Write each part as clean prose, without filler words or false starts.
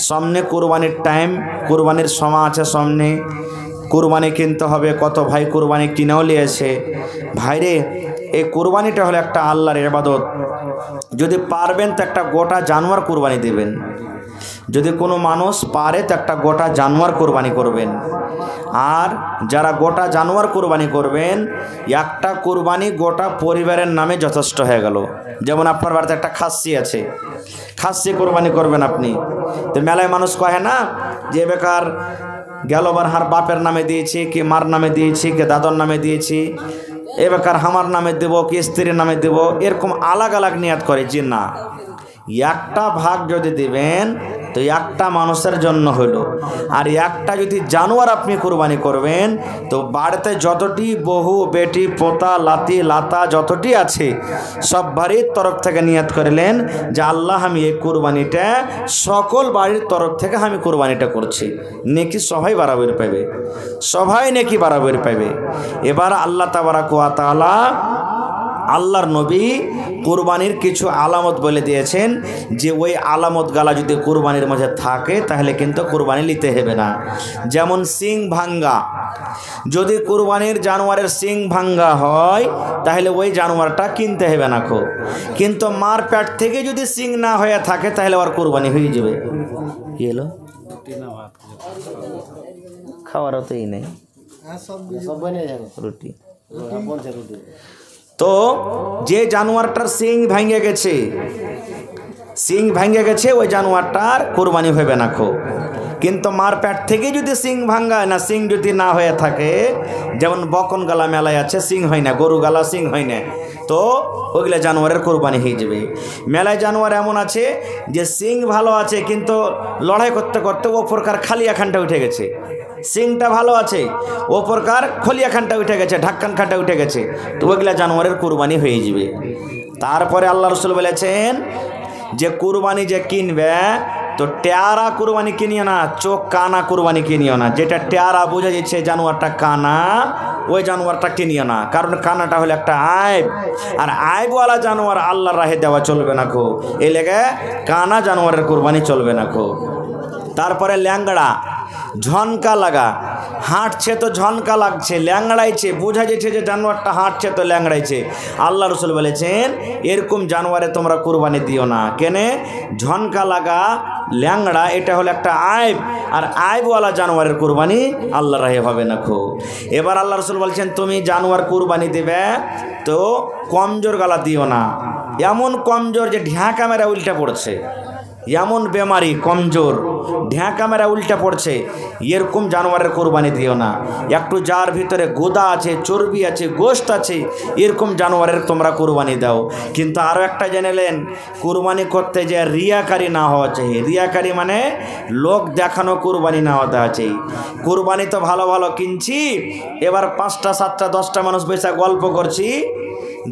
সামনে কুরবানির টাইম, কুরবানির সময় আছে সামনে, কুরবানি কিনতে হবে। কত ভাই কুরবানি কিনেও নিয়েছে। ভাইরে, এই কুরবানিটা হলো একটা আল্লাহর ইবাদত। যদি পারবেন তো একটা গোটা জানোয়ার কুরবানি দেবেন। যদি কোনো মানুষ পারে তো একটা গোটা জানোয়ার কুরবানি করবেন। আর যারা গোটা জানোয়ার কুরবানি করবেন, একটা কুরবানি গোটা পরিবারের নামে যথেষ্ট হয়ে গেল। যেমন আপনার বাড়িতে একটা খাসি আছে, খাসি কুরবানি করবেন আপনি। তো মেলায় মানুষ কহে না যে বেকার গেলবার হার বাপের নামে দিয়েছি, কি মার নামে দিয়েছি, কি দাদর নামে দিয়েছি, এ বেকার আমার নামে দেব, কি স্ত্রীর নামে দেব, এরকম আলাগ আলাগ নিয়াত করে। যে না, একটা ভাগ যদি দিবেন তো একটা মানুষের জন্য হলো। আর একটা যদি জানোয়ার আপনি কুরবানি করবেন তো বাড়িতে যতটি বহু বেটি পোতা লাতি লাতা যতটি আছে সব বাড়ির তরফ থেকে নিয়াত করলেন যে আল্লাহ আমি এই কুরবানিটা সকল বাড়ির তরফ থেকে আমি কুরবানিটা করছি। নেকি সবাই বরাবর পাবে, সবাই নেকি বরাবর পাবে। এবার আল্লাহ তাবারাক ওয়া তাআলা, আল্লাহর নবী কুরবানির কিছু আলামত বলে দিয়েছেন যে ওই আলামত গালা যদি কুরবানির মাঝে থাকে তাহলে কিন্তু কুরবানি নিতে হবে না। যেমন সিং ভাঙ্গা, যদি কুরবানির জানোয়ারের সিং ভাঙ্গা হয় তাহলে ওই জানোয়ারটা কিনতে হবে না। কিন্তু মার পেট থেকে যদি সিং না হয়ে থাকে তাহলে ওর কুরবানি হয়ে যাবে। কি হলো, খাওয়ারও তো এই নেই, রুটি। তো যে জানোয়ারটার সিং ভেঙে গেছে, সিং ভেঙে গেছে, ওই জানোয়ারটার কুরবানি হবে না। কিন্তু মার পেট থেকে যদি সিং ভাঙ্গায় না, সিং যদি না হয়ে থাকে, যেমন বকন গালা মেলায় আছে সিং হয় না, গরু গালা সিং হয় না, তো ওইগুলা জানোয়ারের কোরবানি হয়ে যাবে। মেলায় জানোয়ার এমন আছে যে সিং ভালো আছে কিন্তু লড়াই করতে করতে ও প্রকার খালিয়াখানটা উঠে গেছে, সিংটা ভালো আছে ও প্রকার খলিয়াখানটা উঠে গেছে, ঢাক্কান খানটা উঠে গেছে, তো ওইগুলা জানোয়ারের কোরবানি হয়ে যাবে। তারপরে আল্লাহ রসুল বলেছেন যে কুরবানি যে কিনবে তো টেয়ারা কুরবানি কিনিও না, চোখ কানা কুরবানি কিনিও না। যেটা টেয়ারা বোঝা যাচ্ছে জানোয়ারটা কানা, ওই জানোয়ারটা কিনিও না, কারণ কানাটা হলো একটা আইব, আর আইবওয়ালা জানোয়ার আল্লাহর রাহে দেওয়া চলবে না। এই লেগে কানা জানোয়ারের কুরবানি চলবে না। তারপরে ল্যাংড়া, ঝনকা লাগা, হাঁটছে তো ঝনকা লাগছে, ল্যাংড়াইছে, বোঝা যাচ্ছে যে জানোয়ারটা হাঁটছে তো ল্যাংড়াইছে। আল্লাহ রসুল বলেছেন এরকম জানোয়ারে তোমরা কুরবানি দিও না। কেনে? ঝনকা লাগা, ল্যাংড়া, এটা হলো একটা আইব, আর আইবওয়ালা জানোয়ারের কুরবানি আল্লাহর রাহে হবে না। এবার আল্লাহ রসুল বলছেন তুমি জানোয়ার কুরবানি দেবে তো কমজোর গালা দিও না, এমন কমজোর যে ঢ্যাঁকা মেরা উল্টা পড়ছে, এমন বেমারি কমজোর ঢ্যাঁকা মেরা উল্টা পড়ছে, এরকম জানোয়ারের কোরবানি দিও না। একটু যার ভিতরে গোদা আছে, চর্বি আছে, গোশত আছে, এরকম জানোয়ারের তোমরা কোরবানি দাও। কিন্তু আরও একটা জেনেলেন, কোরবানি করতে যে রিয়াকারি না হওয়া চাই। রিয়াকারি মানে লোক দেখানো কোরবানি না হতে আছে। কোরবানি তো ভালো ভালো কিনছি, এবার 5টা 7টা 10টা মানুষ পয়সা গল্প করছি,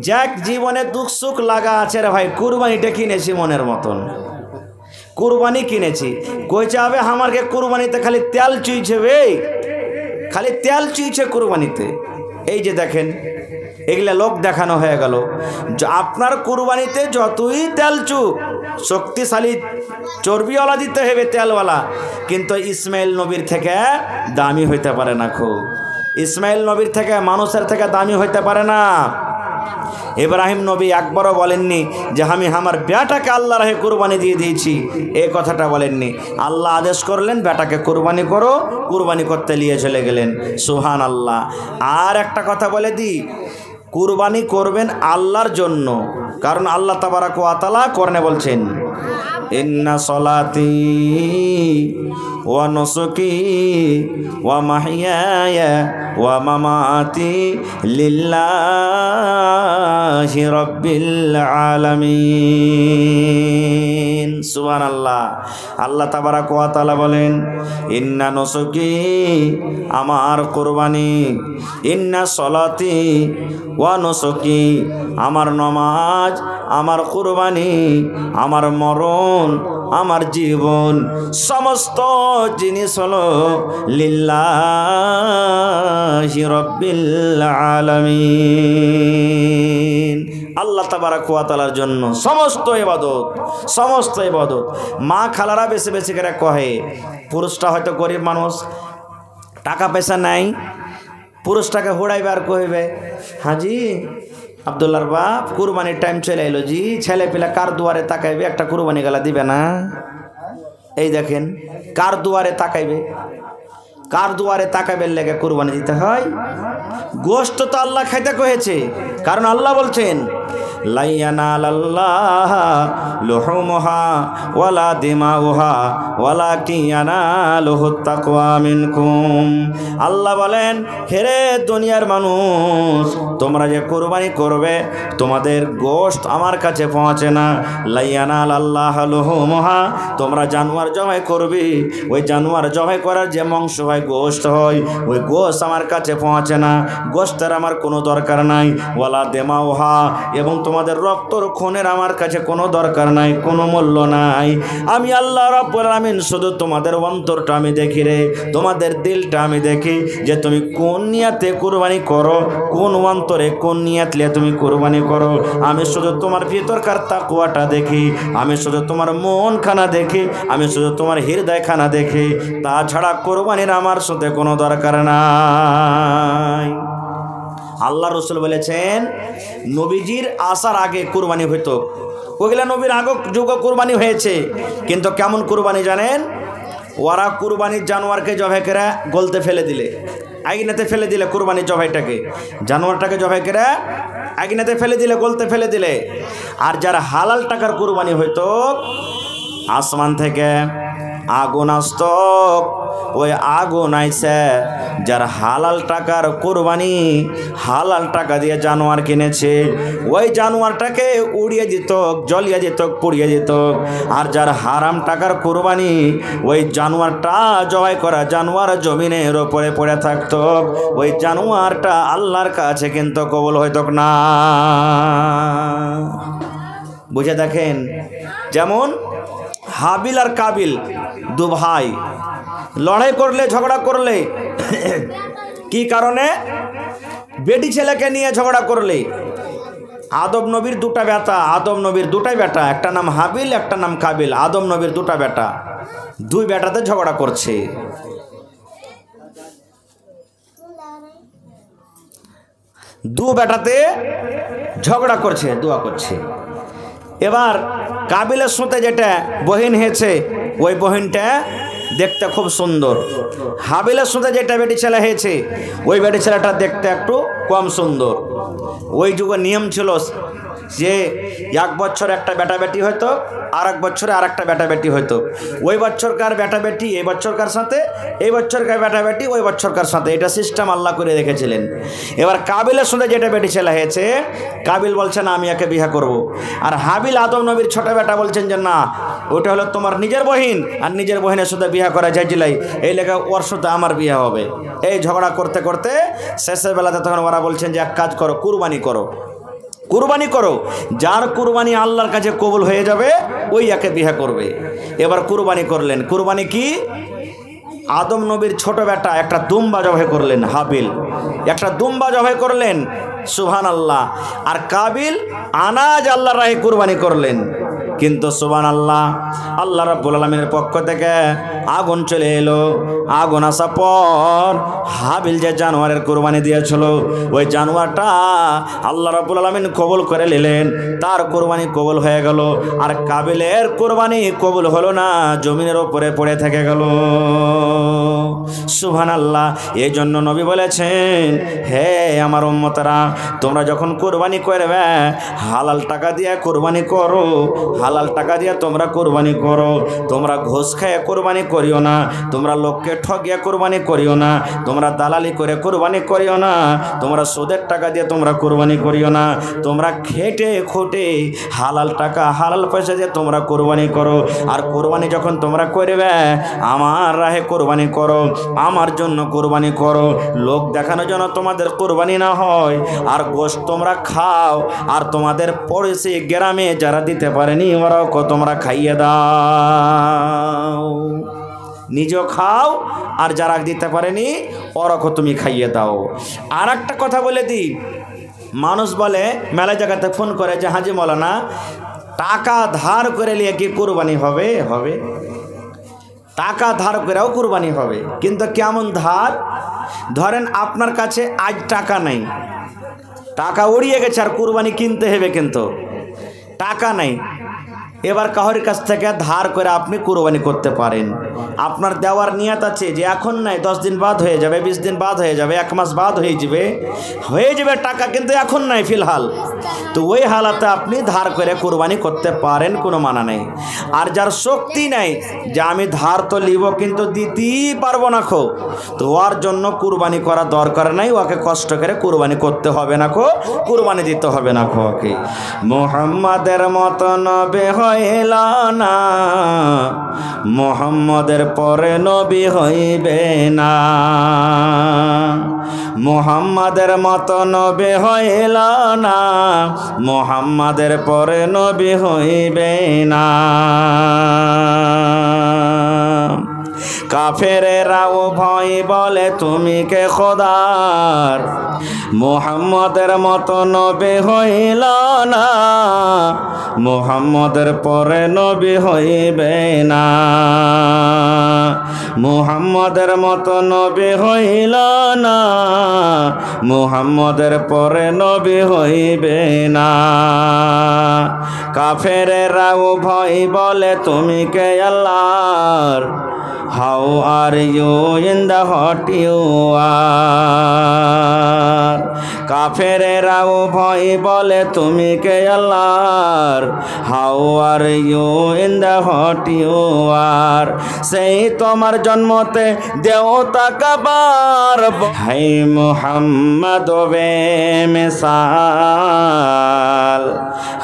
যাক জীবনে দুঃখ সুখ লাগা আছে রে ভাই, কোরবানিটা কিনেছি মনের মতন, কুরবানি কিনেছি, কইছে হবে আমাকে কুরবানিতে খালি তেল চুইছে, বে খালি তেল চুইছে কুরবানিতে। এই যে দেখেন এগুলা লোক দেখানো হয়ে গেল। আপনার কুরবানিতে যতই তেল চুক, শক্তিশালী চর্বিওয়ালা দিতে হবে তেলওয়ালা, কিন্তু ইসমাইল নবীর থেকে দামি হইতে পারে না। ইসমাইল নবীর থেকে, মানুষের থেকে দামি হইতে পারে না। ইব্রাহিম নবী একবারও বলেননি যে আমি আমার বেটাকে আল্লাহর রাহে কুরবানি দিয়ে দিয়েছি, এই কথাটা বলেননি। আল্লাহ আদেশ করলেন বেটাকে কুরবানি করো, কুরবানি করতে নিয়ে চলে গেলেন। সুবহানাল্লাহ। আর একটা কথা বলে দিই, কুরবানি করবেন আল্লাহর জন্য, কারণ আল্লাহ তাবারাক ওয়া তাআলা কোরআনে বলছেন ইন্না সলাতি ওয়া নুসুকি ওয়া মাহইয়ায়া ওয়া মামাতি লিল্লাহি রাব্বিল আলামিন। সুবহানাল্লাহ। আল্লাহ তাবারাক ওয়া তাআলা বলেন ইন্না নুসুকি, আমার কুরবানি, ইন্না সলাতি ওয়া নুসুকি, আমার নামাজ, আমার কুরবানি, আমার মরণ, আমার জীবন, সমস্ত জিনিস হলো লিল্লাহি রাব্বিল আলামিন, আল্লাহ তাবারক ওয়া তাআলার জন্য সমস্ত ইবাদত। মা খালারা বেশি বেশি করে কহে, পুরুষটা হয়তো গরিব মানুষ, টাকা পয়সা নাই, পুরুষটাকে হুড়াইবে আর কহিবে, হাজি আব্দুল্লাহর বাপ কুরবানির টাইম চলে এলো জি, ছেলে পিলা কার দুয়ারে তাকাইবে, একটা কুরবানি গেলা দিবে না? এই দেখেন, কার দুয়ারে তাকাইবে লেগে কুরবানি দিতে হয়। গোশত তো আল্লাহ খাইতে কহেছে, কারণ আল্লাহ বলছেন লা ইয়ানালাল্লাহা লুহুমুহা ওয়ালা দিমাউহা ওয়ালাকিন ইয়ানালুহুত তাকওয়া মিনকুম। আল্লাহ বলেন, হেরে দুনিয়ার মানুষ, তোমরা যে কুরবানি করবে তোমাদের গোশত আমার কাছে পৌঁছে না। লা ইয়ানালাল্লাহা লুহুমুহা, তোমরা জানোয়ার জবাই করবে, ওই জানোয়ার জবাই করার যে মাংস হয়, গোশত হয়, ওই গোশত আমার কাছে পৌঁছে না, গোশতের আমার কোনো দরকার নাই। ওয়ালা দিমাউহা, এবং তোমাদের রক্তর খুনের আমার কাছে কোনো দরকার নাই, কোনো মূল্য নাই। আমি আল্লাহ রাব্বুল আলামিন শুধু তোমাদের অন্তরটা আমি দেখি রে, তোমাদের দিলটা আমি দেখি, যে তুমি কোন নিয়াতে কুরবানি করো, কোন অন্তরে কোন নিয়াত নিয়ে তুমি কুরবানি করো। আমি শুধু তোমার ভিতরকার তাকওয়াটা দেখি, আমি শুধু তোমার মন খানা দেখি, আমি শুধু তোমার হৃদয় খানা দেখি, তাছাড়া কুরবানির আমার সাথে কোনো দরকার নাই। আল্লাহ রসুল বলেছেন, নবীজির আসার আগে কুরবানি হইতো, ওগুলা নবীর আগে যুগে কুরবানি হয়েছে, কিন্তু কেমন কুরবানি জানেন? ওরা কুরবানির জানোয়ারকে জবাই করে গলতে ফেলে দিলে, আগুনেতে ফেলে দিলে, কুরবানির জবাইটাকে, জানোয়ারটাকে জবাই করে আগুনেতে ফেলে দিলে, গলতে ফেলে দিলে। আর যারা হালাল টাকার কুরবানি হইতো, আসমান থেকে আগুন আসত, ওই আগুন আইসে, যার হালাল টাকার কুরবানি, হালাল টাকা দিয়ে জানোয়ার কিনেছে, ওই জানোয়ারটাকে উড়িয়ে দিত, জ্বলিয়ে দিত, পুড়িয়ে দিত। আর যার হারাম টাকার কুরবানি, ওই জানোয়ারটা জবাই করা জানোয়ার জমিনের ওপরে পড়ে থাকতো, ওই জানোয়ারটা আল্লাহর কাছে কিন্তু কবুল হইত না। বুঝে দেখেন, যেমন হাবিল আর কাবিল দু ভাই লড়াই করলে, ঝগড়া করলে, কি কারণে? বেটি ছেলেকে নিয়ে ঝগড়া করলে। আদম নবীর দুটাই বেটা, একটা নাম হাবিল, একটা নাম কাবিল। আদম নবীর দুটা বেটা, দুই বেটাতে ঝগড়া করছে। দু বেটাতে ঝগড়া করছে, দোয়া করছে। এবার কাবিলের সাথে যেটা বহিন হয়েছে, ওই বহিনটা দেখতে খুব সুন্দর। হাবিলের সাথে যেটা বেটি ছেলে হয়েছে, ওই বেটি ছেলেটা দেখতে একটু কম সুন্দর। ওই যুগে নিয়ম ছিল যে এক বছর একটা বেটা বেটি হয়তো, আর এক বছরে আর একটা বেটা বেটি হয়তো। ওই বছরকার বেটা বেটি এই বছরকার সাথে, এই বছরকার বেটা বেটি ওই বছরকার সাথে, এটা সিস্টেম আল্লাহ করে রেখেছিলেন। এবার কাবিলের সাথে যেটা বেটি ছেলে হয়েছে, কাবিল বলছেন আমি একে বিয়ে করব। আর হাবিল আদম নবীর ছোট বেটা বলছেন যে না, ওটা হলো তোমার নিজের বহিন, আর নিজের বহিনের সাথে বিয়ে করা যাইছিলাই, এই লেগে ওর সাথে আমার বিয়ে হবে। এই ঝগড়া করতে করতে শেষের বেলাতে তখন ওরা বলছেন যে এক কাজ করো, কুরবানি করো, যার কুরবানি আল্লাহর কাছে কবুল হয়ে যাবে ওই একে বিয়ে করবে। এবার কুরবানি করলেন। কুরবানি কি? আদম নবীর ছোট বেটা একটা দুম্বা জবাই করলেন, হাবিল একটা দুম্বা জবাই করলেন, সুবহানাল্লাহ। আর কাবিল আনাজ আল্লাহর রাহে কুরবানি করলেন। কিন্তু সুবহানাল্লাহ, আল্লাহ রাব্বুল আলামিনের পক্ষ থেকে আগুন চলে এলো। আগুন আসার পর হাবিল যে জানোয়ারের কুরবানি দিয়েছিল, ওই জানোয়ারটা আল্লাহ রাব্বুল আলামিন কবুল করে নিলেন, তার কুরবানি কবুল হয়ে গেল। আর কাবিলের কুরবানি কবুল হলো না, জমিনের উপরে পড়ে থেকে গেল। সুবহানাল্লাহ। এই জন্য নবী বলেছেন, হে আমার উম্মতরা, তোমরা যখন কুরবানি করবে হালাল টাকা দিয়ে কুরবানি করো, হালাল টাকা দিয়ে তোমরা কুরবানি করো। তোমরা ঘুষ খেয়ে কুরবানি করিও না, তোমরা লোককে ঠকিয়ে কুরবানি করিও না, তোমরা দালালি করে কুরবানি করিও না, তোমরা সুদের টাকা দিয়ে তোমরা কুরবানি করিও না। তোমরা খেটে খুঁটে হালাল টাকা হালাল পয়সা দিয়ে তোমরা কুরবানি করো। আর কুরবানি যখন তোমরা করবে আমার রাহে কুরবানি করো, আমার জন্য কুরবানি করো। লোক দেখানোর জন্য তোমাদের কুরবানি না হয়। আর গোশত তোমরা খাও, আর তোমাদের পড়োশি গ্রামে যারা দিতে পারেনি ওরাও তোমরা খাইয়ে দাও। নিজেও খাও, আর যারা দিতে পারেনি ওরাও তুমি খাইয়ে দাও। আর একটা কথা বলে দিই, মানুষ বলে মেলা জায়গাতে ফোন করে যে হাজি মৌলানা টাকা ধার করে নিয়ে কি কুরবানি হবে? হবে, টাকা ধার করেও কুরবানি হবে, কিন্তু কেমন ধার? ধরেন আপনার কাছে আজ টাকা নেই, টাকা উড়িয়ে গেছে আর কুরবানি কিনতে হবে, কিন্তু টাকা নেই। এবার কাহর কাছ থেকে ধার করে আপনি কুরবানি করতে পারেন। আপনার দেওয়ার নিয়ত আছে যে এখন নাই, 10 দিন বাদ হয়ে যাবে, 20 দিন বাদ হয়ে যাবে, 1 মাস বাদ হয়ে যাবে টাকা, কিন্তু এখন নাই ফিলহাল। তো ওই হালাতে আপনি ধার করে কুরবানি করতে পারেন, কোনো মানা নেই। আর যার শক্তি নাই যে আমি ধার তো নিব কিন্তু দিতেই পারবো না খো, তো ওর জন্য কুরবানি করা দরকার নাই, ওকে কষ্ট করে কুরবানি করতে হবে না খো, কুরবানি দিতে হবে না খো ওকে। মুহাম্মাদের মতো নবী হইল না, মুহাম্মাদের পরে নবী হইবে না। মুহাম্মাদের মতো নবী হইল না, মুহাম্মাদের পরে নবী হইবে না। কাফেরেরাও ভয় বলে তুমি কে খোদার, মুহাম্মাদের মতো নবী হইল না, মুহাম্মাদের পরে নবী হইবে না। মুহাম্মাদের মতো নবী হইল না, মুহাম্মাদের পরে নবী হইবে না। কাফেরেরাও ভয় বলে তুমি কে আল্লাহর, how are you in the hot you are? কাফেরেরাও ভয় বলে তুমি কে আল্লাহর, how are you in the hot you are? সেই তোমার জন্মতে দেওতা কাবার, হাই মুহাম্মদ বে মিসাল,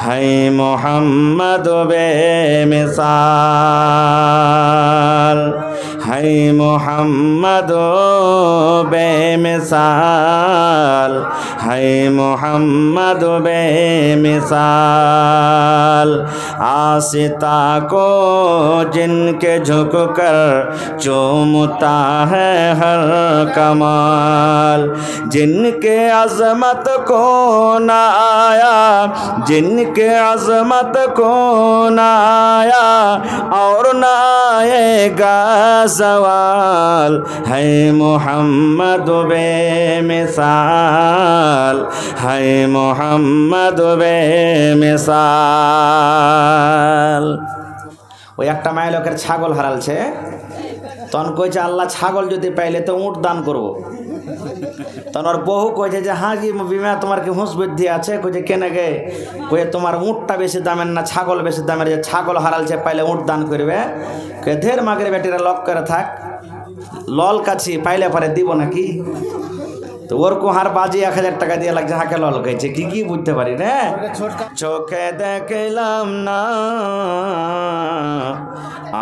হাই মুহাম্মদ বে মিসাল, হাই মুহাম্মদ বেমিসাল, হাই মুহাম্মদ বেমিসাল। आसिता को जिनके झुक कर चूमता है हर कमाल, जिनके अजमत को न आया, जिनके अजमत को न आया और न आएगा सवाल, है मुहम्मद बेमिसाल, है मुहम्मद बेमिसाल। ওই একটা মায়ের লোকের ছাগল হারালছে, তখন কইছে আল্লাহ ছাগল যদি পাইলে তো উট দান করব। তখন ওর বহু কইছে যে হ্যাঁ কি বিমা তোমার কি হুঁশ বুদ্ধি আছে? কইছে কেন গে? কয়ে তোমার উটটা বেশি দামের না ছাগল বেশি দামের? যে ছাগল হারালছে পাইলে উট দান করবে। কে ধের মাগের বেটিরা লক করে থাক, লল কাছি পাইলে পরে দিব নাকি? তো ওর কোহার বাজি 1000 টাকা দিয়ে লাগছে, হাঁকে লল খাইছে কি কি বুঝতে পারি না। চোখে দেখলাম না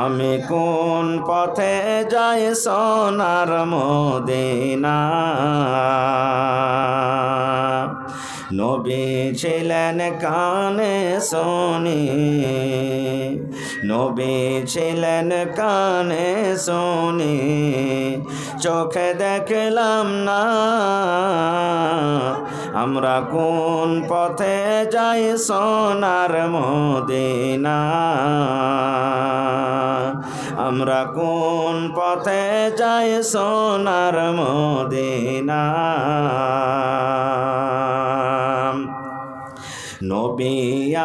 আমি কোন পথে যাই সোনার মদিনা, নবী ছিলেন কানে শুনি, নবী ছিলেন কানে শুনি, চোখে দেখলাম না আমরা কোন পথে যাই সোনার মদিনা, আমরা কোন পথে যাই সোনার মদিনা। নবী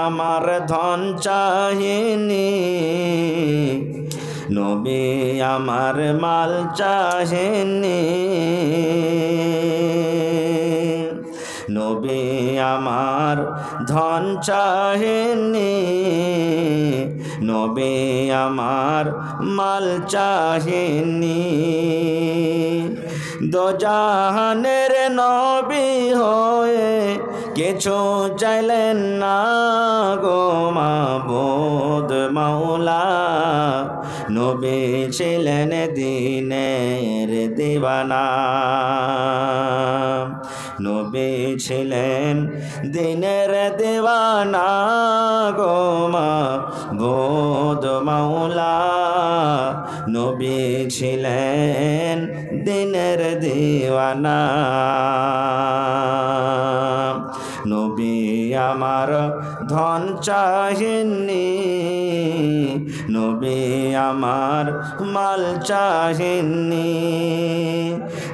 আমার ধন চাহিনি, নবী আমার মাল চাহিনি, নবী আমার ধন চাহিনি, নবী আমার মাল চাহিনি। দোজাহানের নবী হয়ে কিছু চাইলেন না গো মাবুদ মাওলা, নবী ছিলেন দ্বীনের দিওয়ানা, নবী ছিলেন দ্বীনের দিওয়ানা গো মাবুদ মাওলা, নবী ছিলেন দ্বীনের দিওয়ানা। নবী আমার ধন চাহেননি, নবী আমার মাল চাহেননি,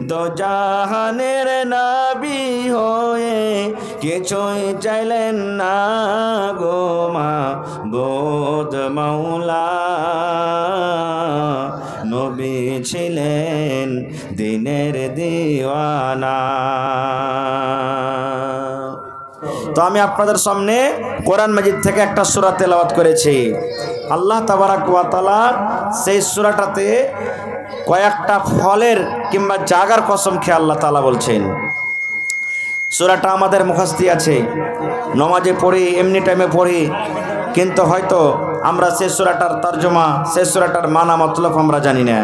দোজাহানের নবী হয়ে কিছুই চাইলেন না গো মাবুদ মাওলা। নবী ছিলেন দিনের দিওয়ানা। তো আমি আপনাদের সামনে কোরআন মাজিদ থেকে একটা সূরা তেলাওয়াত করেছি। আল্লাহ তাবারাক ওয়া তাআলা সেই সূরাটাতে কয়েকটা ফলের কিংবা জায়গার কসম খেয়ে আল্লাহ তাআলা বলছেন। সূরাটা আমাদের মুখস্থি আছে, নমাজে পড়ি, এমনি টাইমে পড়ি, কিন্তু হয়তো আমরা সেই সূরাটার তরজমা, সেই সূরাটার মানা মতলব আমরা জানি না।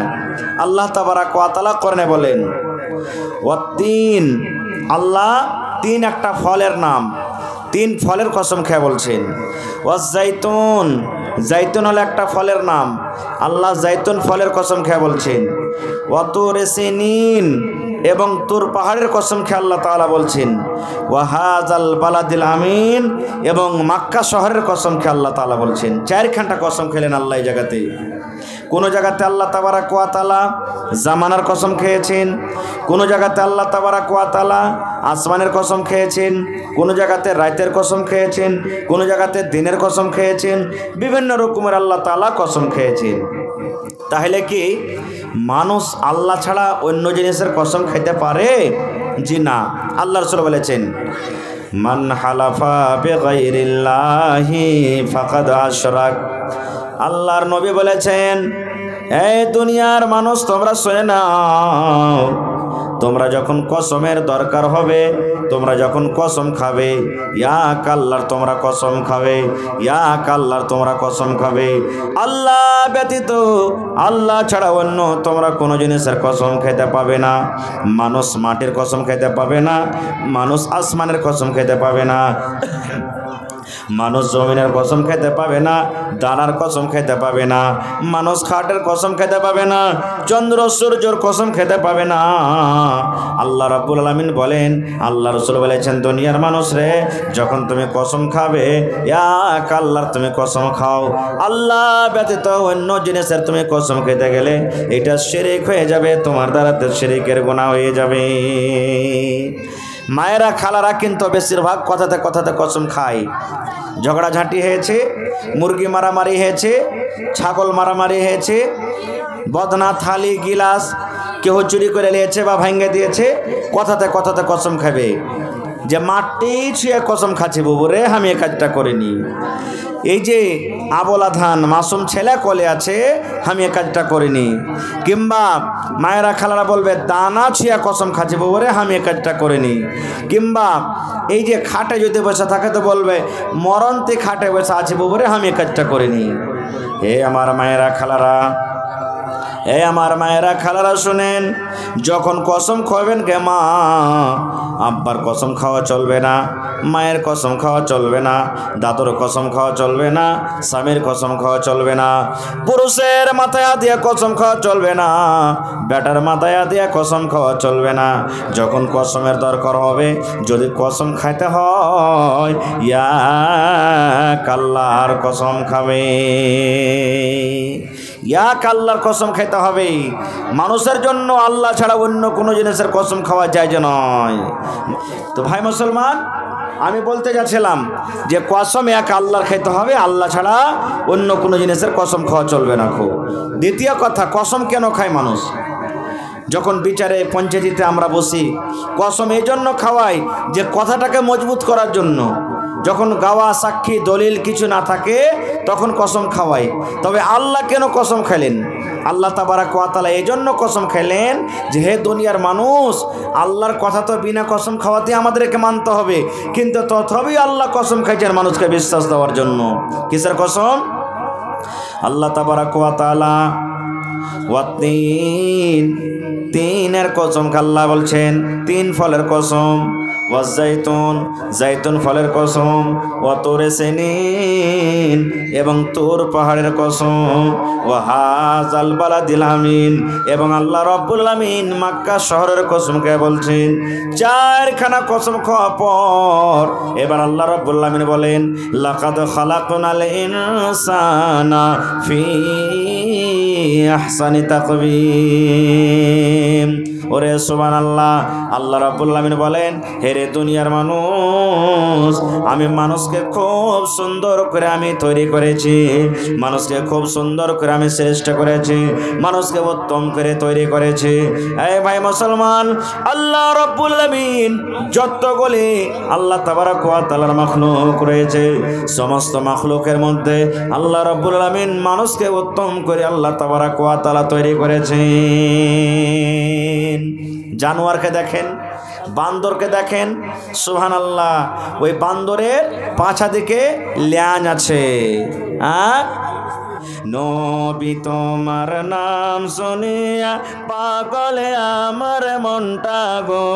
আল্লাহ তাবারাক ওয়া তাআলা কোরআনে বলেন ওয়াত্তিন, আল্লাহ তিন একটা ফলের নাম, তিন ফলের কসম খেয়ে বলছেন। ওয়াজ্জাইতুন, জাইতুন হলো একটা ফলের নাম, আল্লাহ জাইতুন ফলের কসম খেয়ে বলছেন। ওয়াতুর সিনিন, এবং তুর পাহাড়ের কসম খেয়ে আল্লাহ তাআলা বলছেন। ওয়াহাজাল বালাদিল আমিন, এবং মক্কা শহরের কসম খেয়ে আল্লাহ তাআলা বলছেন। চারখানটা কসম খেলেন আল্লাহ এই জায়গাতে। কোনো জায়গাতে আল্লাহ তাবারাক ওয়া তাআলা জামানার কসম খেয়েছেন, কোনো জায়গাতে আল্লাহ তাবারাক ওয়া তাআলা আসমানের কসম খেয়েছেন, কোনো জায়গাতে রাতের কসম খেয়েছেন, কোনো জায়গাতে দিনের কসম খেয়েছেন, বিভিন্ন রকমের আল্লাহ তাআলা কসম খেয়েছেন। তাহলে কি মানুষ আল্লাহ ছাড়া অন্য জিনিসের কসম খেতে পারে? জি না। আল্লাহ রাসূল বলেছেন মান হালাফা বিগাইরিল্লাহি ফাকাদ আশরাক। আল্লাহর নবী বলেছেন, এই দুনিয়ার মানুষ তোমরা শুনে নাও, তোমরা যখন কসমের দরকার হবে, তোমরা যখন কসম খাবে, এক আল্লাহর তোমরা কসম খাবে, এক আল্লাহর তোমরা কসম খাবে। আল্লাহ ব্যতীত, আল্লাহ ছাড়া অন্য তোমরা কোনো জিনিসের কসম খেতে পাবে না। মানুষ মাটির কসম খেতে পাবে না, মানুষ আসমানের কসম খেতে পাবে না, মানুষ জমিনের কসম খেতে পাবে না, দানার কসম খেতে পাবে না, মানুষ খাটের কসম খেতে পাবে না, চন্দ্র সূর্যর কসম খেতে পাবে না। আল্লাহ রাব্বুল আলামিন বলেন, আল্লাহ রাসূল বলেছেন, দুনিয়ার মানুষ রে, যখন তুমি কসম খাবে, এক আল্লাহর তুমি কসম খাও। আল্লাহ ব্যতীত অন্য জিনিসের তুমি কসম খেতে গেলে এটা শিরক হয়ে যাবে, তোমার দ্বারা শিরকের গুনাহ হয়ে যাবে। মায়েরা খালারা কিন্তু বেশিরভাগ কথাতে কথাতে কসম খায়। ঝগড়াঝাঁটি হয়েছে, মুরগি মারামারি হয়েছে, ছাগল মারামারি হয়েছে, বদনা থালি গিলাস কেউ চুরি করে নিয়েছে বা ভেঙে দিয়েছে, কথাতে কথাতে কসম খাবে যে মাটি ছুঁয়ে কসম খাচ্ছি বাবু রে, আমি এই কাজটা করিনি। এই যে আবলা ধান মাসুম ছেলে কোলে আছে, আমি এই কাজটা করিনি। কিংবা মায়েরা খালারা বলবে দানা ছুঁয়ে কসম খাচ্ছি বাবু রে, আমি এই কাজটা করিনি। কিংবা এই যে খাটে যদি বসে থাকে তো বলবে মরণতে খাটে বসে আছে বাবু রে, আমি এই কাজটা করিনি। হে আমার মায়েরা খালারা, এই আমার মায়েরা খালারা শুনেন, যখন কসম খাবেন কে মা, আব্বার কসম খাওয়া চলবে না, মায়ের কসম খাওয়া চলবে না, দাদুর কসম খাওয়া চলবে না, স্বামীর কসম খাওয়া চলবে না, পুরুষের মাথায় দিয়ে কসম খাওয়া চলবে না, বেটার মাথায় দিয়ে কসম খাওয়া চলবে না। যখন কসমের দরকার হবে, যদি কসম খাইতে হয়, এক আল্লাহর কসম খাবে, এক আল্লাহর কসম খেতে হবে। মানুষের জন্য আল্লাহ ছাড়া অন্য কোনো জিনিসের কসম খাওয়া যায় যে নয়। তো ভাই মুসলমান, আমি বলতে যাচ্ছিলাম যে কসম এক আল্লাহর খেতে হবে, আল্লাহ ছাড়া অন্য কোনো জিনিসের কসম খাওয়া চলবে না। খুব দ্বিতীয় কথা, কসম কেন খায় মানুষ? যখন বিচারে পঞ্চায়েতে আমরা বসি, কসম এই জন্য খাওয়াই যে কথাটাকে মজবুত করার জন্য। যখন গাওয়া সাক্ষী দলিল কিছু না থাকে তখন কসম খাওয়াই। তবে আল্লাহ কেন কসম খেলেন? আল্লাহ তাবারাক ওয়া তাআলা এই জন্য কসম খেলেন যে হে দুনিয়ার মানুষ, আল্লাহর কথা তো বিনা কসম খাওয়াতে আমাদেরকে মানতে হবে, কিন্তু তথাপি আল্লাহ কসম খাইছেন মানুষকে বিশ্বাস দেওয়ার জন্য। কিসের কসম? আল্লাহ তাবারাক ওয়া তাআলা ওয়াত্তিন, তিনের কসম আল্লাহ বলছেন, তিন ফলের কসম। ওয়াজ্জাইতুন, জাইতুন ফলের কসম, ওয়া তুরে সিনিন, এবং তুর পাহাড়ের কসম, ওয়া হাযাল বালাদিল আমিন, এবং আল্লাহ রাব্বুল আমিন মক্কা শহরের কসমকে বলছেন। চারখানা কসম খাওয়ার পর এবার আল্লাহ রাব্বুল আমিন বলেন, লাকাদ খালাকনাল ইনসানা ফি আহসানি তাকবীম। ওরে সুবহানাল্লাহ, আল্লাহ রাব্বুল আমিন বলেন, হেরে দুনিয়ার মানুষ, আমি মানুষকে খুব সুন্দর করে আমি তৈরি করেছি, মানুষকে খুব সুন্দর করে আমি শ্রেষ্ঠ করেছি, মানুষকে উত্তম করে তৈরি করেছি। এই ভাই মুসলমান, আল্লাহ রাব্বুল আমিন যতগুলি আল্লাহ তাবারক ওয়া তাআলার মাখলুক রয়েছে, সমস্ত মাখলুকের মধ্যে আল্লাহ রাব্বুল আমিন মানুষকে উত্তম করে আল্লাহ তাবারক ওয়া তাআলা তৈরি করেছেন। জানোয়ারকে দেখেন, বান্দরকে দেখেন, সুবহানাল্লাহ, ওই বান্দরের পাছা দিকে ল্যাজ আছে। নবী তোমার নাম শুনিয়া পাগলে আমার মনটা গো,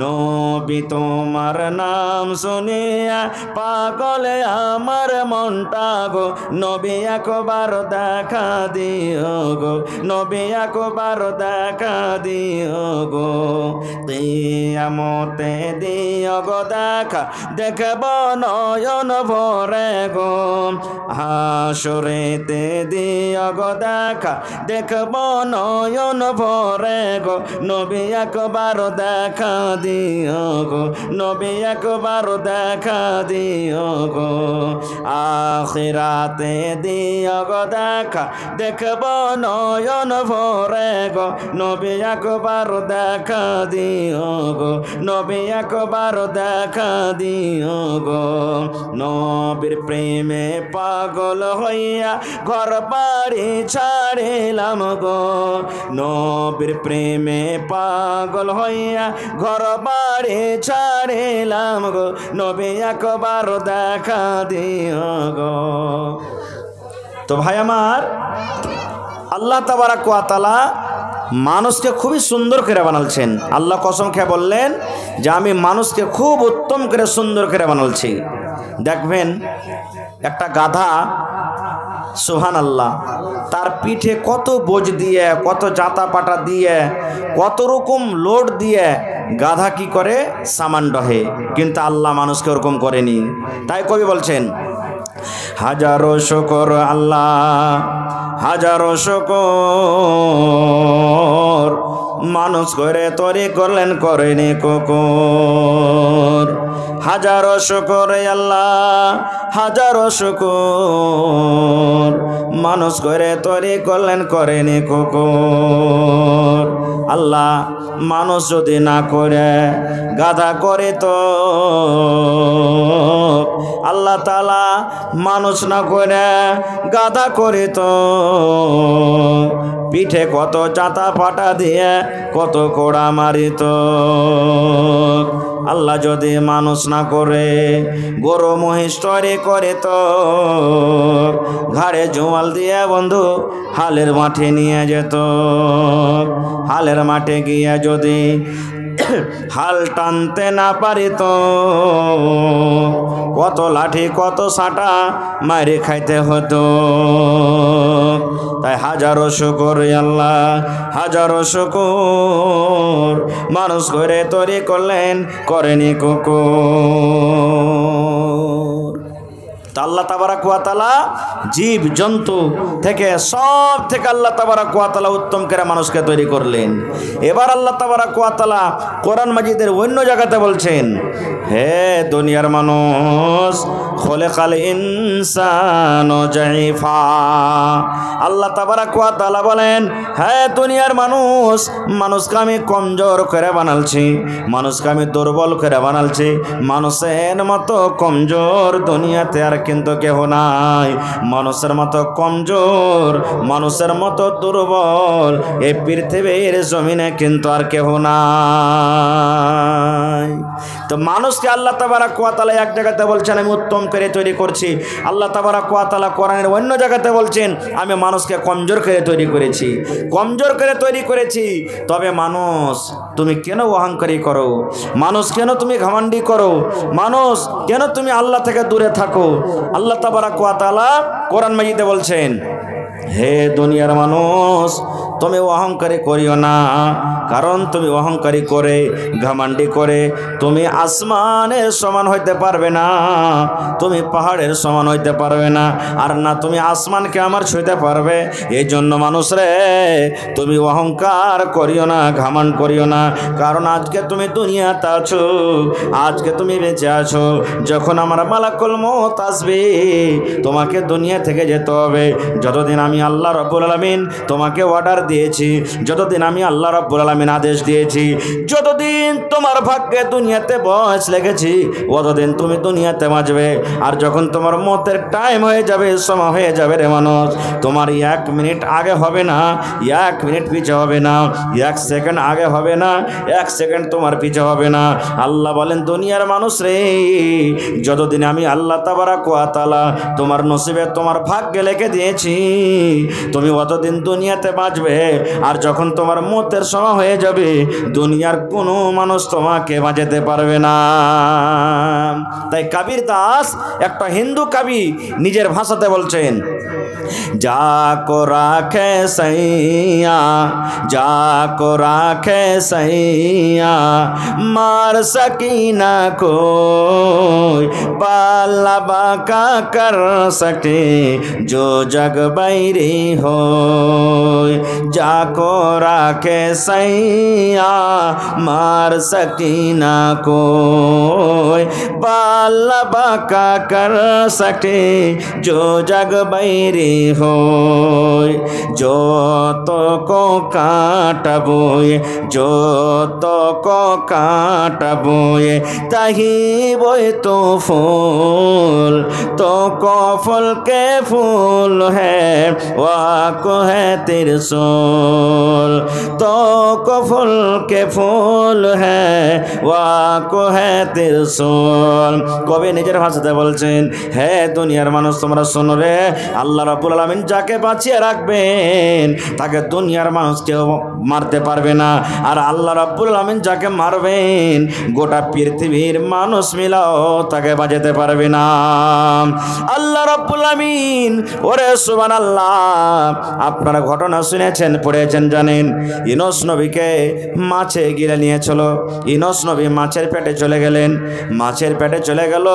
নবী তোমার নাম শুনিয়া পাগলে আমার মনটা গো, নবী একবার দেখা দিও গো, নবী একবার দেখা দিও গো, কিয়ামতে দিও গো দেখা, দেখব নয়ন ভরে গো, হাসরেতে দিও গো দেখা, দেখব নয়ন ভরে গো, নবী একবার দেখা দিও গো, নবী একবার দেখা দিও গো, আখিরাতে দিও গো দেখা, দেখব নয়ন ভরে গো, নবী একবার দেখা দিও গো, নবী একবার দেখা দিও গো। নবীর প্রেমে পাগল হইয়া ঘর বাড়ি ছাড়িলাম গো, নবীর প্রেমে পাগল হইয়া ঘর বাড়ি ছাড়িলাম গো, নবী একবার দেখা দিও গো। তো ভাই আমার, আল্লাহ তাবারক ওয়া তাআলা মানুষকে খুবই সুন্দর করে বানালছেন। আল্লাহ কসম খেয়ে বললেন যে আমি মানুষকে খুব উত্তম করে সুন্দর করে বানালছি। দেখবেন একটা গাধা, সুবহানাল্লাহ, তার পিঠে কত বোঝ দিয়ে, কত জাতা পাটা দিয়ে, কত রকম লোড দিয়ে গাধা কি করে সামান ডহে, কিন্তু আল্লাহ মানুষকে ওরকম করেনি। তাই কবি বলছেন, হাজারো শুকর আল্লাহ, হাজারো শুকর, মানুষ করে তৈরি করলেন করেনি কুকুর। হাজারো শুকর আল্লাহ, হাজারো শুকর, মানুষ করে তৈরি করলেন করেনি কুকুর। আল্লাহ মানুষ যদি না করে গাধা করে তো, আল্লাহ তাআলা মানুষ না করে গাধা করে তো, পিঠে কত চাতা পাটা দিয়ে কত কোড়া মারিত। আল্লাহ যদি মানুষ না করে গরু মহিষ তৈরি করে তো, ঘাড়ে জোয়াল দিয়ে বন্ধু হালের মাঠে নিয়ে যেত। হালের মাঠে গিয়ে যদি হাল টানতে না পারিত, কত লাঠি কত সাটা মারি খাইতে হতো। তাই হাজারো শুকর আল্লাহ, হাজারো শুকর, মানুষ করে তৈরি করলেন করেনি কুকুর। আল্লাহ তাবারক ওয়া তাআলা জীব জন্তু থেকে সব থেকে আল্লাহ তাবারক ওয়া তাআলা উত্তম করে মানুষকে তৈরি করলেন। এবার আল্লাহ তাবারক ওয়া তাআলা কোরআন মাজিদের অন্য জায়গাতে বলছেন, হে দুনিয়ার মানুষ, খলিকাল ইনসানু জাইফা। আল্লাহ তাবারক ওয়া তাআলা বলেন, হে দুনিয়ার মানুষ, মানুষকে আমি কমজোর করে বানালছি, মানুষকে আমি দুর্বল করে বানালছি। মানুষের মতো কমজোর দুনিয়াতে আর কিন্তু কেহ নাই। মানুষের মতো কমজোর, মানুষের মতো দুর্বল এই পৃথিবীর জমিনে কিন্তু আর কেহ নাই। তো মানুষকে আল্লাহ তাবারক ওয়া তাআলা এক জায়গাতে বলছেন আমি উত্তম করে তৈরি করছি। আল্লাহ তাবারাক ওয়া তাআলা কোরআনের অন্য জায়গাতে বলছেন আমি মানুষকে কমজোর করে তৈরি করেছি, কমজোর করে তৈরি করেছি। তবে মানুষ তুমি কেন অহংকারী করো? মানুষ কেন তুমি ঘমণ্ডি করো? মানুষ কেন তুমি আল্লাহ থেকে দূরে থাকো? আল্লাহ তাবারাক ওয়া তাআলা কোরআন মাজিদে বলছেন, হে দুনিয়ার মানুষ তুমি অহংকারী করিও না, কারণ তুমি অহংকারী করে ঘমণ্ডি করে তুমি আসমানের সমান হইতে পারবে না, তুমি পাহাড়ের সমান হইতে পারবে না, আর না তুমি আসমানকে আমার ছুঁতে পারবে। এই জন্য মানুষ রে তুমি অহংকার করিও না, ঘমণ্ড করিও না, কারণ আজকে তুমি দুনিয়াতে আছো, আজকে তুমি বেঁচে আছো। যখন আমার মালাকুল মউত আসবে তোমাকে দুনিয়া থেকে যেতে হবে। যতদিন আমি আল্লাহ রাব্বুল আলামিন তোমাকে অর্ডার দিয়েছি, যতদিন আমি আল্লাহ রাব্বুল আলামিন আদেশ দিয়েছি, যতদিন তোমার ভাগ্যে দুনিয়াতে বয়স লেগেছি ততদিন তুমি দুনিয়াতে বাঁচবে। আর যখন তোমার মতের টাইম হয়ে যাবে, সময় হয়ে যাবে রে মানুষ, তোমার 1 মিনিট আগে হবে না, 1 মিনিট পিছে হবে না, 1 সেকেন্ড আগে হবে না, 1 সেকেন্ড তোমার পিছে হবে না। আল্লাহ বলেন দুনিয়ার মানুষ রে যতদিন আমি আল্লাহ তাবারাক ওয়া তাআলা তোমার নসিবে তোমার ভাগ্যে লিখে দিয়েছি তুমি অতদিন দুনিয়াতে বাঁচবে। আর যখন তোমার মতের সময় হয়ে যাবে দুনিয়ার কোনো মানুষ তোমাকে বাঁচাতে পারবে না। তাই কবির দাস একটা হিন্দু কবি নিজের ভাষাতে বলছেন, जाको राखे सैया, जाको राखे सैया, मार सकीना कोई पाला बाका कर सके जो जग बैरी हो। जाको राखे सैया, मार सकीना कोई पाला बाका कर सके जो जग बैरी हो। जो तो को काटबोए, जो तो को काटबोए, ताही बोए तो फूल, तो को फूल के फूल है वाको है त्रिशूल, तो को फूल के फूल है वाको है त्रिशूल। কবি নিজের ভাষাতে বলছেন, হে দুনিয়ার মানুষ তোমরা শোনো রে, আল্লাহ রাব্বুল আলামিন যাকে বাঁচিয়ে রাখবেন তাকে দুনিয়ার মানুষ কেউ মারতে পারবে না, আর আল্লাহ রাব্বুল আলামিন যাকে মারবেন গোটা পৃথিবীর মানুষ মিলাও তাকে বাঁচাতে পারবে না। আল্লাহ রাব্বুল আলামিন, ওরে সুবহানাল্লাহ, আপনারা ঘটনা শুনেছেন পড়েছেন জানেন, ইউনূস নবীকে মাছে গিলে নিয়েছিল। ইউনূস নবী মাছের পেটে চলে গেলেন, মাছের পেটে চলে গেল,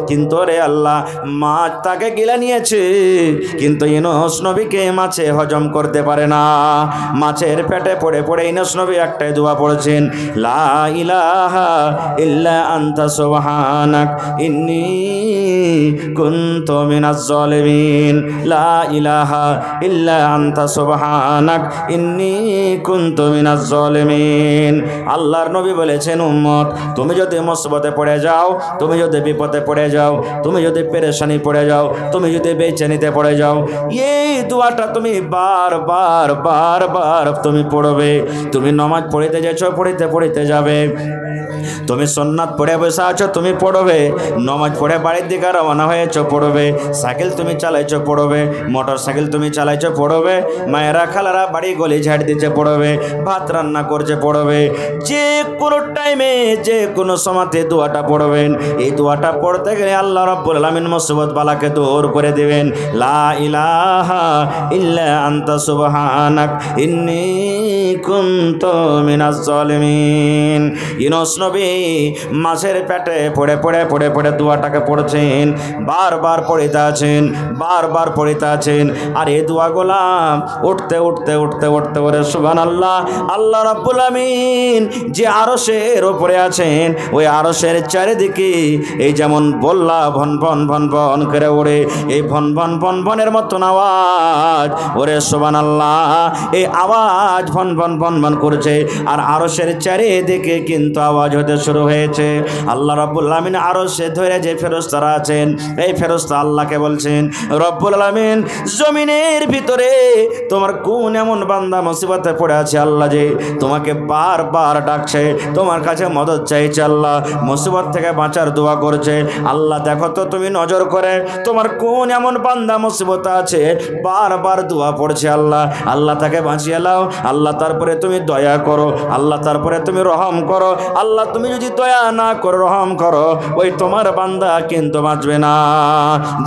কিন্তু রে আল্লাহ মাছ তাকে গিলে নিয়েছে, কিন্তু ইউনূস নবীকে মাছে হজম করতে পারে না। মাছের পেটে পড়ে পড়ে ইউনূস নবী একটাই দোয়া পড়েছেন, লা ইলাহা ইল্লা আনতা সুবহানাক ইন্নী কুনতু মিনাজ জালিমিন, লা ইলাহা ইল্লা আনতা সুবহানাক ইন্নী কুনতু মিনাজ জালিমিন। আল্লাহর নবী বলেছেন, উম্মত তুমি যদি মুসিবতে পড়ে যাও, তুমি যদি বিপদে পড়ে যাও, তুমি যদি পেরেশানি পড়ে যাও, তুমি যদি বেচেনিতে পড়ে যাও, এই দোয়াটা তুমি বারবার বারবার তুমি পড়বে। তুমি নামাজ পড়িতে যাচ্ছো, পড়িতে যাবে, তুমি সুন্নাত পড়ে বসে আছো, তুমি পড়বে, নামাজ পড়ে বাড়ির দিকে রওনা হয়েছো, পড়বে, সাইকেল তুমি চালাইছো, পড়বে, মোটর সাইকেল তুমি চালাইছো, পড়বে, মায়েরা খালারা বাড়ি গলি ঝাড় দিচ্ছে, পড়বে, ভাত রান্না করছে, পড়বে, যে কোনো টাইমে যে কোনো সময়তে দোয়াটা পড়বেন। এই দোয়াটা পড়তে গেলে আল্লাহ রাব্বুল আলামিন মুসিবত বালাকে দূর করে দিবেন। লা ইলাহা ইল্লা আনতা সুবহানাক ইন্নী কুনতু মিনাজ জালিমিন। ইউনূস নবী মাছের পেটে পড়ে পড়ে পড়ে পড়ে দোয়াটাকে পড়ছেন, বারবার পড়িতে আছেন, বারবার পড়িতে আছেন। আর এই দোয়াগুলা উঠতে উঠতে উঠতে উঠতে ওরে সুবহানাল্লাহ, আল্লাহ রাব্বুল আলামিন যে আরশের উপরে আছেন ওই আরশের চারিদিকে এই যেমন বল্লা ভন ভন ভন ভন করে ওড়ে, এই ভন ভন ভন ভনের মতন আওয়াজ, ওরে সুবহানাল্লাহ, এই আওয়াজ ভন ভন ভন ভন করছে। আর আরশের চারিদিকে কিন্তু আওয়াজ হতে শুরু হয়েছে। আল্লাহ রাব্বুল আলামিন আরশে ধরে যে ফেরেশতারা আছেন, এই ফেরেশতা আল্লাহকে বলছেন, রব্বুল আলামিন জমিনের ভিতরে তোমার কোন কোন এমন বান্দা মুসিবতে পড়ে আছে আল্লাহ যে তোমাকে বারবার ডাকছে, তোমার কাছে মদত চাইছে আল্লাহ, মুসিবত থেকে বাঁচার দোয়া করছে। আল্লাহ দেখো তো তুমি নজর করে তোমার কোন এমন বান্দা মুসিবতে আছে বারবার দোয়া পড়ছে আল্লাহ, আল্লাহ তাকে বাঁচিয়ে নাও আল্লাহ, তারপরে তুমি দয়া করো আল্লাহ, তারপরে তুমি রহম করো আল্লাহ। তুমি যদি দয়া না করো রহম করো ওই তোমার বান্দা কিন্তু বাঁচবে না।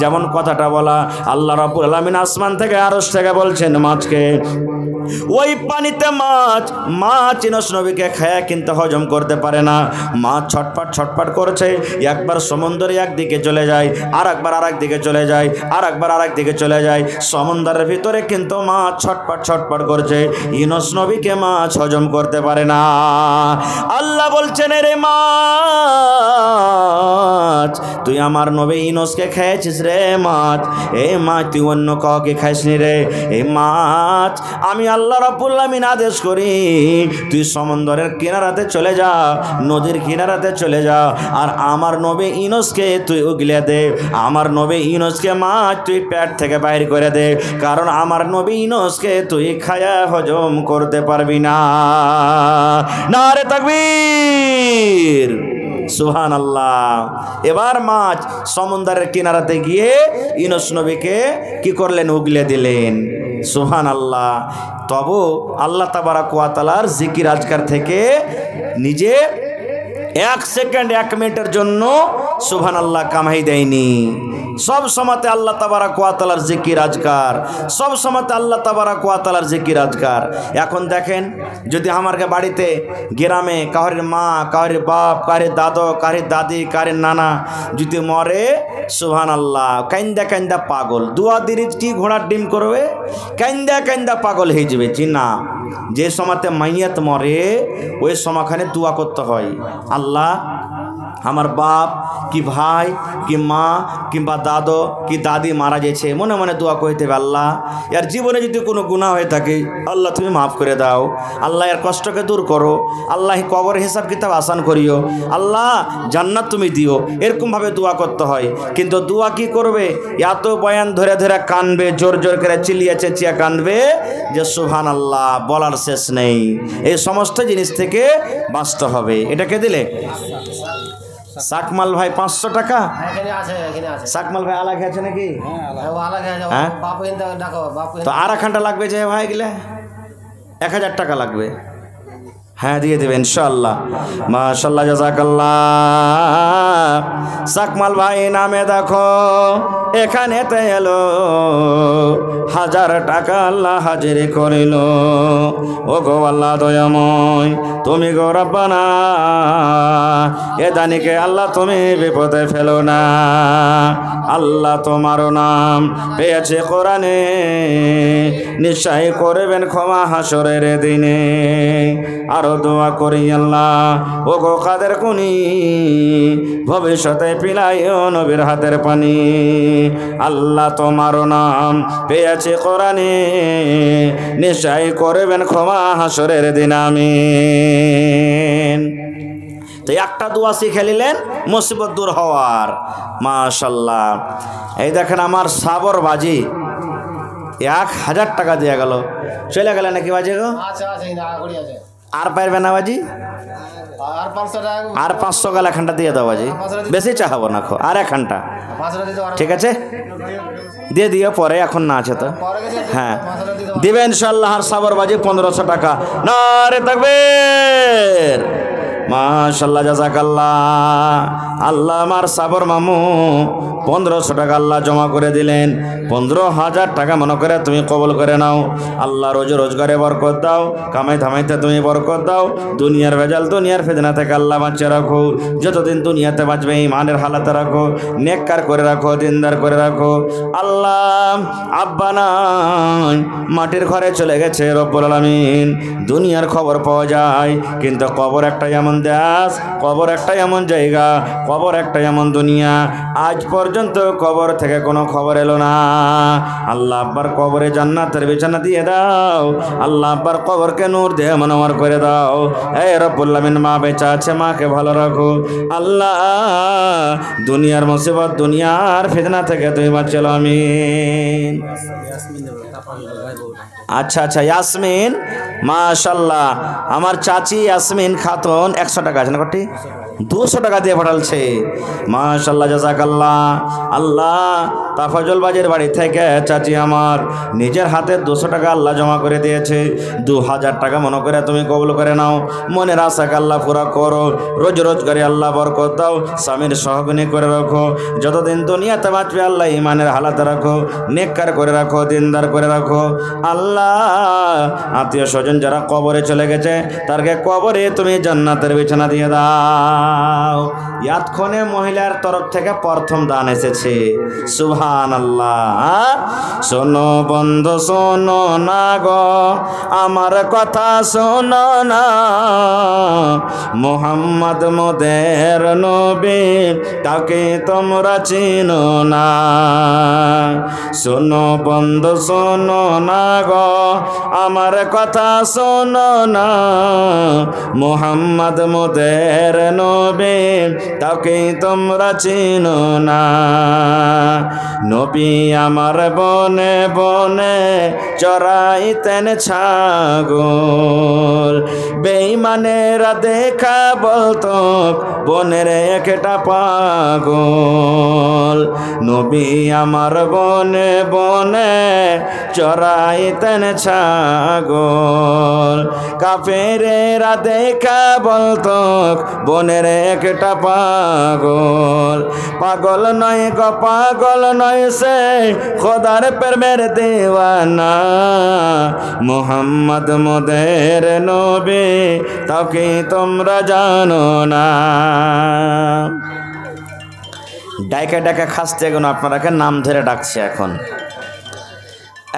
যেমন কথাটা বলা আল্লাহ রাব্বুল আলামিন আসমান থেকে আরশ থেকে বলছেন মাছকে, ওই পানিতে মাছ ইউনূস নবীকে খায় কিন্তু হজম করতে পারে না। মাছ ছটফট করছে, একবার সমুদ্রে একদিকে চলে যায়, আর একবার আরেক দিকে চলে যায়, আর একবার আরেক দিকে চলে যায়। সমুদ্রের ভিতরে কিন্তু মাছ ছটফট করছে, ইউনূস নবীকে মাছ হজম করতে পারে না। আল্লাহ বলছেন রে মাছ তুই আমার নবী ইউনূসকে খেয়েছিস রে মাছ, এই মাছ তুই অন্য কাউকে খাইসনি রে। এই মাছ আমি আল্লাহ রাব্বুল আলামিন আদেশ করি তুই সমুদ্রের কিনারাতে চলে যা, নদীর কিনারাতে চলে যা, আর আমার নবী ইউনূসকে তুই উগলে দে, আমার নবী ইউনূসকে মাছ তুই পেট থেকে বাইর করে দে, কারণ আমার নবী ইউনূসকে তুই খায়া হজম করতে পারবি না। নারে তাকবীর, সুবহানাল্লাহ। এবার মাছ সমুদ্রের কিনারাতে গিয়ে ইউনূস নবীকে কি করলেন? উগলে দিলেন। সুবহানাল্লাহ। তবু আল্লাহ তাবারাক ওয়া তাআলার জিকির আজকার থেকে নিজে 1 সেকেন্ড 1 মিনিটের জন্য সুবহানাল্লাহ কামাই দেয়নি। সব সময়তে আল্লাহ তাবারাক ওয়া তাআলার জিকির আজকার, সব সময়তে আল্লাহ তাবারাক ওয়া তাআলার জিকির আজকার। এখন দেখেন যদি আমার বাড়িতে গ্রামে কাহারির মা, কাহারির বাপ, কাহারির দাদু, কাহারির দাদি, কাহারির নানা যদি মরে, সুবহানাল্লাহ কাইন্দা পাগল, দুয়া দিরিজ কি ঘোড়ার ডিম করবে, কাইন্দা পাগল হয়ে যাবে। জি না, যে সময়তে মাইয়াত মরে ওই সময়খানে দোয়া করতে হয়, আল্লাহ আমার বাপ কি ভাই কি মা কিংবা দাদু কি দাদি মারা গেছে, মনে মনে দোয়া করতে হবে, আল্লাহ এর জীবনে যদি কোনো গুনাহ হয়ে থাকে আল্লাহ তুমি মাফ করে দাও, আল্লাহ এর কষ্টকে দূর করো, আল্লাহ কবর হিসাব কিতাব আসান করিও, আল্লাহ জান্নাত তুমি দিও, এরকমভাবে দোয়া করতে হয়। কিন্তু দোয়া কি করবে? এত বয়ান ধরে কানবে, জোর করে চিল্লিয়ে চেঁচিয়ে কানবে যে সুবহানাল্লাহ বলার শেষ নেই। এই সমস্ত জিনিস থেকে বাঁচতে হবে। এটাকে দিলে সাকমাল ভাই 500 টাকা, সাকমাল ভাই আলাদা আছে নাকি? হ্যাঁ, তো আর একখানটা লাগবে যে ভাই গেলে 1000 টাকা লাগবে। হ্যাঁ দিয়ে দেবে ইনশাআল্লাহ। মাশাআল্লাহ জাযাকাল্লাহ। সাকমাল ভাই নামে দেখো এখানেতে এলো 1000 টাকা আল্লাহ হাজির করিল। ও গো আল্লাহ দয়াময় তুমি গো রব্বানা, এ দানিকে আল্লাহ তুমি বিপদে ফেলো না। আল্লাহ তোমার নাম পেয়েছে কোরআনে, নিশ্চয় করবেন ক্ষমা হাসরের দিনে। আরো দোয়া করি আল্লাহ ও গো কাদের কুনি ভবিষ্যতে পিলাইও নবীর হাতের পানি। আল্লাহ তোমার নাম পেয়েছে কোরআনে, নিশ্চয় করবেন ক্ষমা হাসরের দিন। আমিন। তো একটা দোয়া শিখে নিলেন মুসিবত দূর হওয়ার। মাশাআল্লাহ। এই দেখেন আমার সাবর বাজি 1000 টাকা দিয়ে গেল, চলে গেল নাকি বাজি গো? আর পারবে না বাজি? আর 500 গেল এখানটা দিয়ে দাও বাজি, বেশি চাহাবো না খো, আর এখানটা ঠিক আছে দিয়ে দিও পরে, এখন না আছে তো। হ্যাঁ দিবে ইনশাআল্লাহ। আর সাবর বাজি 1500 টাকা। নারে তাকবীর। মাশাআল্লাহ জাযাকাল্লাহ। আল্লাহ আমার সাবর মামু 1500 টাকা আল্লাহ জমা করে দিলেন। 15000 টাকা মনে করে তুমি কবুল করে নাও। আল্লাহ রোজগারে বরকত দাও, কামাই ধামাইতে তুমি বরকত দাও, দুনিয়ার ভেজাল দুনিয়ার ফিতনা থেকে আল্লাহ বাঁচিয়ে রাখো। যতদিন দুনিয়াতে বাঁচবে ইমানের হালাতে রাখো, নেককার করে রাখো, দিনদার করে রাখো। আল্লাহ আব্বা নাই, মাটির ঘরে চলে গেছে রব্বুল আলামিন। দুনিয়ার খবর পাওয়া যায় কিন্তু কবর একটা এমন দেশ, কবর একটা এমন জায়গা, কবর একটা এমন দুনিয়া, আজ পর্যন্ত কবর থেকে কোনো খবর এলো না। আল্লাহ আব্বার কবরে জান্নাতের বিছানা দিয়ে দাও, আল্লাহ আব্বার কবরকে নূর দিয়ে মনোহর করে দাও। এই রব্বুল আলামিন মা বেঁচে আছে, মাকে ভালো রাখো। আল্লাহ দুনিয়ার মুসিবত দুনিয়ার ফিতনা থেকে তুমি বাঁচালো। আমিন। আচ্ছা আচ্ছা, ইয়াসমিন, মাশাল্লাহ, আমার চাচি ইয়াসমিন খাতুন 100 টাকা আছে না কটি, 200 টাকা দিয়ে পাঠালছে। মাশাল্লাহ, জাযাকাল্লাহ। আল্লাহ তাফাজুল বাজের বাড়ি থেকে চাচি আমার নিজের হাতে 200 টাকা আল্লাহ জমা করে দিয়েছে। 2000 টাকা মনে করে তুমি কবুল করে নাও। মনের আশাকে আল্লাহ পুরা করো। রোজ রোজ করে আল্লাহ বরকত দাও। স্বামীর সহগুণী করে রাখো। যতদিন দুনিয়াতে বাঁচবে আল্লাহ ইমানের হালাতে রাখো, নেককার করে রাখো, দিনদার করে রাখো। আল্লাহ আত্মীয় স্বজন যারা কবরে চলে গেছে তারকে কবরে তুমি জান্নাতের বিছানা দিয়ে দাও। ইয়াতক্ষণে মহিলার তরফ থেকে প্রথম দান এসেছে। সুবহানাল্লাহ। শোনো বন্ধু শোনো না গো, আমার কথা শোনো না, মুহাম্মদ মোদের নবী, তাকে তোমরা চিনো না। শোনো বন্ধু শোনো না গো, আমার কথা শোনো না, মুহাম্মদ মোদের নবী, তাকে তোমরা চিনো না। নবী আমার বনে বনে চরাইতেন ছাগল, বেঈমানেরা দেখা বলতো বনের একটা পাগল। নবী আমার বনে বনে চরাইতেন ছাগল, কাফেরেরা দেখা বলতো বনের একটা পাগল। পাগল নয় গো পাগল নয় সে, খোদার প্রেমের দেওয়ানা, মুহাম্মদ মোদের নবী, তাকে তোমরা জানো না। ডাইকা ডাকা খাসতে এখন আপনারাকে নাম ধরে ডাকছে। এখন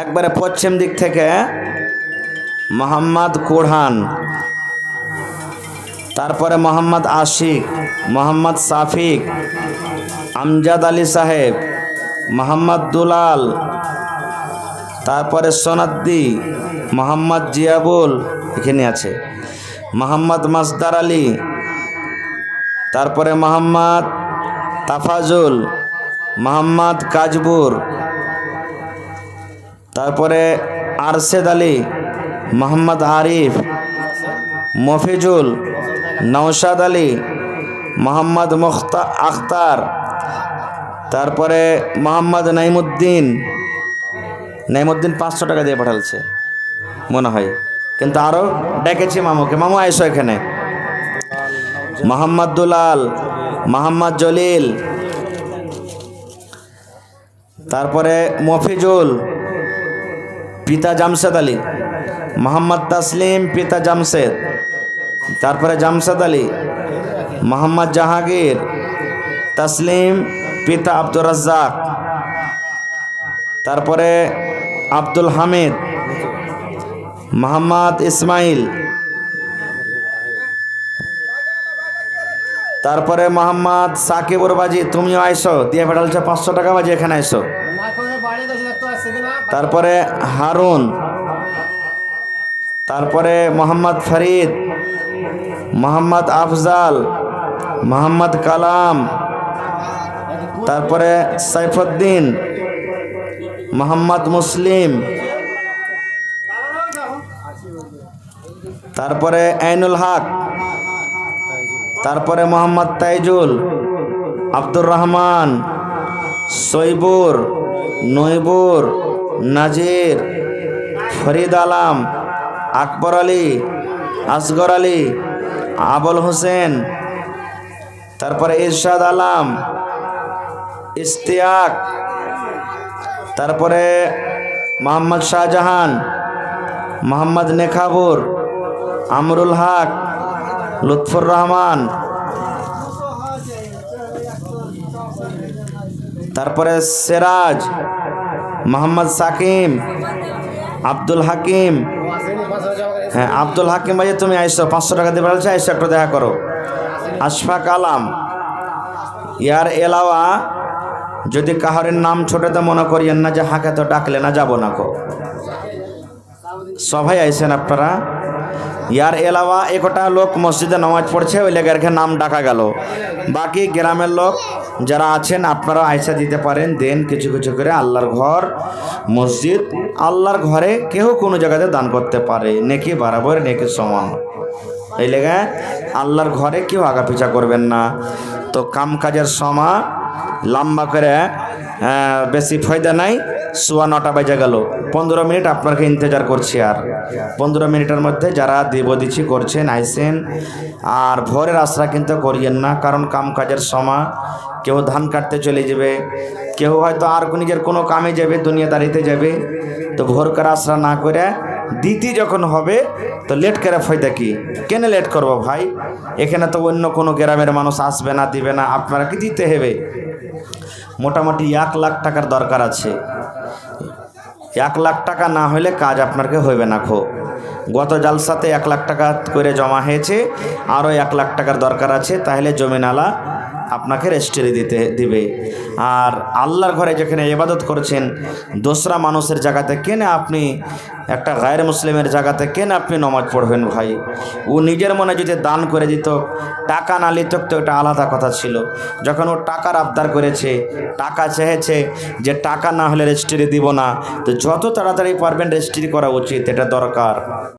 একবারে পশ্চিম দিক থেকে মোহাম্মদ কোরহান, তারপরে মোহাম্মদ আশিক, মোহাম্মদ সাফিক, আমজাদ আলী সাহেব, মোহাম্মদ দুলাল, তারপরে সোনাদ্দি, মোহাম্মদ জিয়াবুল এখানে আছে, মোহাম্মদ মাসদার আলী, তারপরে মোহাম্মদ তাফাজুল, মোহাম্মদ কাজবুর, তারপরে আরশেদ আলী, মোহাম্মদ আরিফ, মফিজুল, নওশাদ আলী, মোহাম্মদ আখতার, তারপরে মোহাম্মদ নাইমুদ্দিন। 500 টাকা দিয়ে পাঠালছে মনে হয়, কিন্তু আরও ডেকেছি মামুকে, মামু আইসো এখানে। মোহাম্মদ দুলাল, মোহাম্মদ জলিল, তারপরে মফিজুল, পিতা জামশেদ আলী, মোহাম্মদ তাসলিম, পিতা জামশেদ, তারপরে জামশেদ আলী, মোহাম্মদ জাহাঙ্গীর, তাসলিম, পিতা আব্দুর রাজ্জাক, তারপরে আব্দুল হামিদ, মোহাম্মদ ইসমাইল, তারপরে মোহাম্মদ সাকিবুর বাজি, তুমিও আইসো, দিয়ে পাঠালছে 500 টাকা। বাজি এখানে আইসো। তারপরে হারুন, তারপরে মোহাম্মদ ফরিদ, মোহাম্মদ আফজাল, মোহাম্মদ কালাম, তারপরে সাইফুদ্দিন, মোহাম্মদ মুসলিম, তারপরে আইনুল হক, তারপরে মোহাম্মদ তাইজুল, আব্দুর রহমান, সৈবুর, নইবুর, নাজির, ফরিদ আলম, আকবর আলী, আসগর আলী, আবুল হোসেন, তারপরে ইরশাদ আলম, ইশতিয়াক, তারপরে মোহাম্মদ শাহজাহান, মোহাম্মদ নেখাবুর, আমরুল হক, লুৎফুর রহমান, তারপরে সিরাজ, মোহাম্মদ সাকিম, আব্দুল হাকিম। হ্যাঁ, আব্দুল হাকিম ভাই তুমি আইসো, 500 টাকা দিয়ে বলছে, আইসো একটু দেখা করো। আশফাক আলম। ইয়ার এলাওয়া যদি কাহারের নাম ছোটতে মনে করিয়েন না যে হাঁকে তো ডাকলে না যাব না কো, সবাই আইসেন আপনারা। ইয়ার এলাওয়া একটা লোক মসজিদে নামাজ পড়ছে, ওই লেগে নাম ডাকা গেল। বাকি গ্রামের লোক যারা আছেন আপনারা আয়সা দিতে পারেন, দেন কিছু কিছু করে। আল্লাহর ঘর মসজিদ, আল্লাহর ঘরে কেউ কোনো জায়গাতে দান করতে পারে, নেকি বরাবর, নেকি সমান। এই লেগে আল্লাহর ঘরে কেউ আগা পিছা করবেন না। তো কাম কাজের সময় লম্বা করে বেশি ফায়দা নাই। 9:15 বেজে গেল, 15 মিনিট আপনাকে ইন্তজার করছি। আর 15 মিনিটের মধ্যে যারা দিচ্ছি করছেন আইসেন। আর ভোরের আশরা কিন্তু করিয়েন না, কারণ কাম কাজের সময় কেউ ধান কাটতে চলে যাবে, কেউ হয়তো আর নিজের কোনো কামে যাবে, দুনিয়াদারিতে যাবে। তো ভোরকার আশরা না করে দিতি যখন হবে তো লেট করে ফায়দা কি? কেন লেট করবো ভাই? এখানে তো অন্য কোনো গ্রামের মানুষ আসবে না, দিবে না, আপনারা কি দিতে হবে। মোটামুটি 1 লাখ টাকার দরকার আছে। 1 লাখ টাকা না হলে কাজ আপনাকে হইবে না। গত জালসাতে 1 লাখ টাকা করে জমা হয়েছে, আরও 1 লাখ টাকার দরকার আছে, তাহলে জমিনালা আপনাকে রেজিস্ট্রি দিবে। আর আল্লাহর ঘরে যেখানে ইবাদত করছেন, দোসরা মানুষের জায়গাতে কেন আপনি, একটা গায়ের মুসলিমের জায়গাতে কেন আপনি নামাজ পড়বেন ভাই? ও নিজের মনে যদি দান করে দিত, টাকা না নিত, তো এটা আলাদা কথা ছিল। যখন ও টাকার আবদার করেছে, টাকা চেয়েছে যে টাকা না হলে রেজিস্ট্রি দিব না, তো যত তাড়াতাড়ি পারবেন রেজিস্ট্রি করা উচিত, এটা দরকার।